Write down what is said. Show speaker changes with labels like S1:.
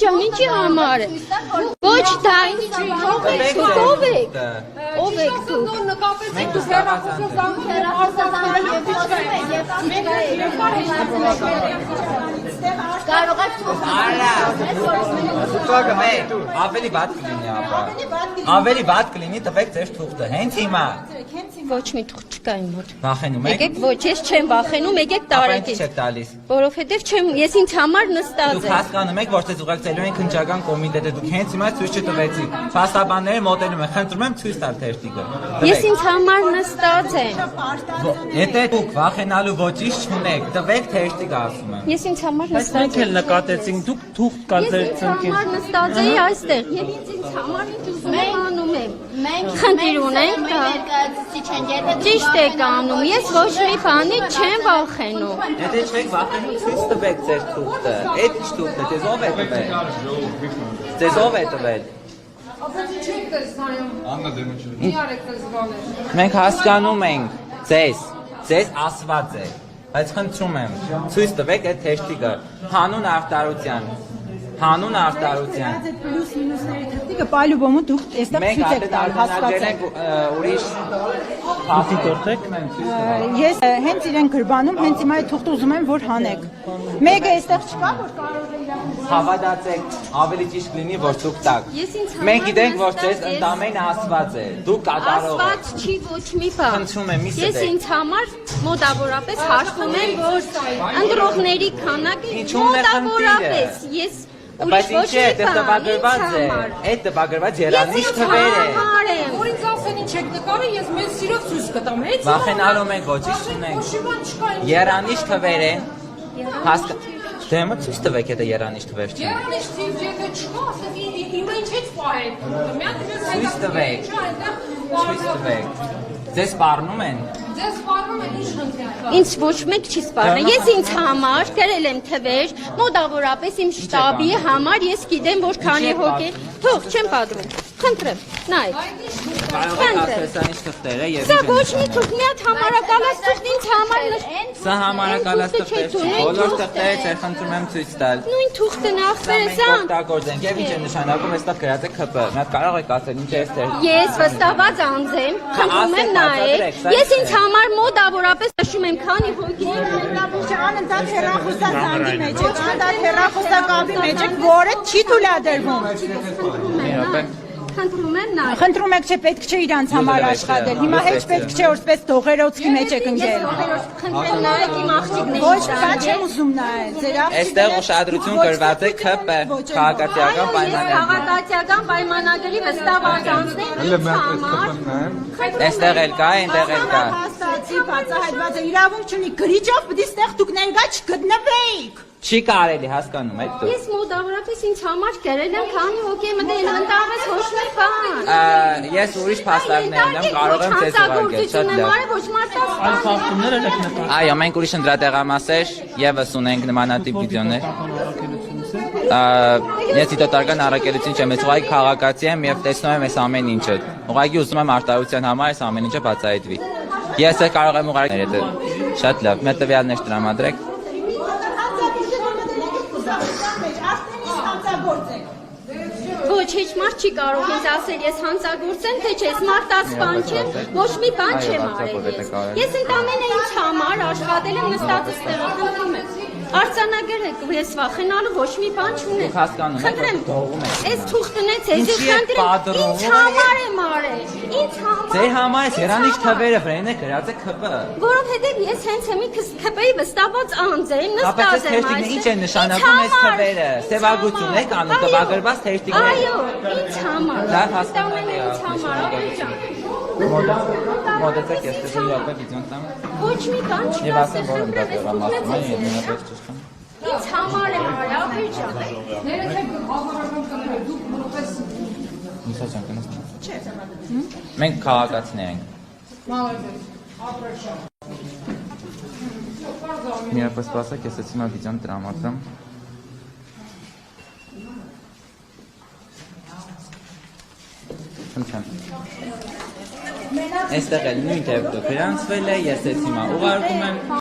S1: ջան, ինչի համար է։ Ոչ դա ով եք դուք։
S2: Մենք
S1: Կարող եք
S3: ավելի վատ կլինի ապա։ Ավելի վատ կլինի տվեք ձեր թուղթը, հենց հիմա։
S1: Ոչ մի թուղթ չկա իմ մոտ։
S3: Վախենում եք։
S1: Եկեք ոչ, ես չեմ վախենում, եկեք տարեք։
S3: Չեք տալիս։
S1: Որովհետև չեմ, ես ինձ համար նստած
S3: Դուք
S1: եմ։
S3: հասկանում եք, որ ձեզ ուղարկելու են քննչական կոմիտետը, դուք հենց հիմա ցույց չտվեցիք։ Փաստաբանները մոտենում են, խնդրում եմ ցույց տալ թերթիկը։
S1: Ես ինձ համար նստած եմ։
S3: Եթե դուք վախենալու ոչինչ չունեք, տվեք թերթիկը ասում եմ։
S1: Ես ինձ համար
S4: Մենք
S1: նստած
S4: էլ նկատեցինք, դուք թուղթ կա
S1: Ես
S4: ձեր
S1: ինձ
S4: ծնկին։
S1: համար նստած էի այստեղ եւ ինձ համար ինչ ուզում եմ անում եմ։ Խնդիր ունենք դա։ Ճիշտ եք անում, ես ոչ մի բանի չեմ վախենում։
S3: Եթե չեք վախենում, ցույց տվեք ձեր թուղթը։ Այդ ինչ թուղթ է, ձեզ ով է տվել։ Ձեզ ով է տվել։ Մենք հասկանում ենք ձեզ ասված է, բայց խնդրում եմ, ցույց տվեք այդ թերթիկը, հանուն արտարության։
S5: Պլյուս մինուսների թղթիկը պայլուբոմը դուք այստեղ ցույց եք տալ, հասկացեք։
S3: Ուրիշ
S4: Հացի տորտեք։
S5: Ես հենց իրեն գրբանում, հենց հիմա այդ թուղթը ուզում եմ, որ հանեք։ Մեկը այստեղ չկա, որ կարող է իրան
S3: Հավատացեք, ավելի ճիշտ կլինի, որ դուք տաք։ Մենք գիտենք, որ ձեզ ընդամենը ասված է, դուք կատարող եք։
S1: Ասված չի ոչ մի բան։
S3: Խնդրում եմ, մի
S1: Ես
S3: ստեք։
S1: ինձ համար մոտավորապես հաշվում եմ, որ ընտրողների քանակը մոտավորապես ես
S3: Բայց ինչի է, դա տպագրված է, այդ տպագրված երանիշ թվեր է։
S2: Որ ինձ ասեն ինչ եք նկարը, ես մեզ սիրով ցույց կտամ, հենց
S3: Վախենալու ենք, ոչինչ չունենք։ Երանիշ թվեր են։ Դեմը ցույց տվեք, եթե երանիշ թվեր չեն։
S2: Երանիշ ցույց եթե չկա, ասեք հիմա ինչ եք պահել։
S3: Ցույց տվեք։ Ձեզ սպառնում են։
S2: Ձեզ սպառնում են ինչ խնդիր կա։
S1: Ինձ ոչ մեկ չի սպառել։ Ես ինձ համար գրել եմ թվեր, մոտավորապես իմ շտաբի համար ես գիտեմ, որ քանի հոգի թող չեմ պատրում։ Խնդրեմ, նայեք։
S3: Կարող եք ասել, սա ինչ թղթեր է եւ
S1: Սա ոչ մի թուղթ, մի հատ համարակալած թուղթ ինձ համար
S3: Սա համարակալած թղթեր չի, բոլոր թղթերը ձեր խնդրում եմ ցույց տալ։
S1: նույն թուղթը նախվեր է սա։
S3: Օգտագործենք եւ ինչ է նշանակում, այստեղ գրած է ՔՊ։ Մի հատ կարող եք ասել, ինչ է այստեղ։
S1: Ես վստահված անձ եմ, խնդրում եմ նայեք։ Ես ինձ համար մոտավորապես նշում եմ, քանի հոգի
S5: անընդհատ հեռախոսակապի մեջ եք, անընդհատ հեռախոսակապի մեջ եք, որը չի թույլատրվում։
S1: խնդրում եմ նայեք։
S5: Խնդրում եք, չէ, պետք չէ իրանց համար աշխատել։ Հիմա հեչ պետք չէ, որ սպես դողերոցքի մեջ եք ընկել։
S1: Խնդրեմ նայեք իմ աղջիկներին։
S5: Ոչ, բան չեմ ուզում նայել։ Ձեր
S3: Այստեղ ուշադրություն գրված է ՔՊ, քաղաքացիական պայմանագրի։
S1: Քաղաքացիական պայմանագրի վստահված անձն եմ համար։
S3: Այստեղ էլ կա, այնտեղ էլ կա։
S5: Հաստատի բացահայտված է, իրավունք չունի, գրիչով պիտի ստեղ դուք ներկա չգտնվեիք։
S3: Չի կարելի, հասկանում եք դուք։
S1: Ես մոտավորապես ինձ համար գրել եմ, քանի հոգի եմ դել ընդառաջ ոչ մի բան։
S3: Ես ուրիշ փաստարկներ ունեմ, կարող եմ ձեզ ուղարկել, շատ լավ։
S1: Ոչ մարդաց
S4: Այս հաղթումները եք նկատել։
S3: Այո, մենք ուրիշ ընդրատեղամասեր եւս ունենք նմանատիպ վիդեոներ։ Ես դիտոտարկան առաքելություն չեմ, ես ուղղակի քաղաքացի եմ եւ տեսնում եմ այս ամեն ինչը։ Ուղղակի ուզում եմ արտահայտության համար այս ամեն ինչը բացահայտվի։ Ես էլ կարող եմ ուղարկել, եթե շատ լավ, մեր տվյալներ տրամադրեք։
S1: Ոչ, հեչ մարդ չի կարող ինձ ասել, ես հանցագործեմ, թե չէ, ես մարտասպան չեմ, ոչ մի բան չեմ արել ես։ Ես ընդամենը ինձ համար աշխատել եմ նստած ստեղը, խնդրում եմ։ Արձանագրեք, ես վախենալու ոչ մի բան չունեմ։
S3: Դուք հասկանում եք, որ դողում եք։
S1: Այս թուղթն է ձեզ խնդրեմ, ինձ համար եմ արել, ինձ համար։
S3: Ձեր համար է երանիշ թվերը վրան է գրած է ՔՊ։
S1: Որովհետև ես հենց հիմի ՔՊ-ի վստահված անձ եմ, նստած եմ
S3: այստեղ։ Ինչ է նշանակում այս թվերը։ Սևագություն եք անում, տպագրված թերթիկներ։
S1: Այո, ինձ համար։
S3: Լավ հասկանում եմ,
S1: ինձ համար, աղջիկ։
S3: Մոտեցեք, ես դες ուրախ վիդեոն տամ։
S1: Ոչ մի բան չկա։
S3: Եվ ասեմ, որ դա դրամասում են, եւ նույնպես ճշտում։
S1: Ինձ համար եմ արել, աղջիկ։
S2: Ներեցեք հավաքական կներեք, դուք որպես
S3: Միսա ջան, կնես։ Չէ, մենք քաղաքացիներ ենք։
S2: մալեզես, ապրեշա։
S3: Միապես սպասեք, ես ես հիմա վիդեոն տրամադրեմ։ Խնդրեմ։ Այստեղ էլ նույն դեպքը գրանցվել է, ես ես հիմա ուղարկում եմ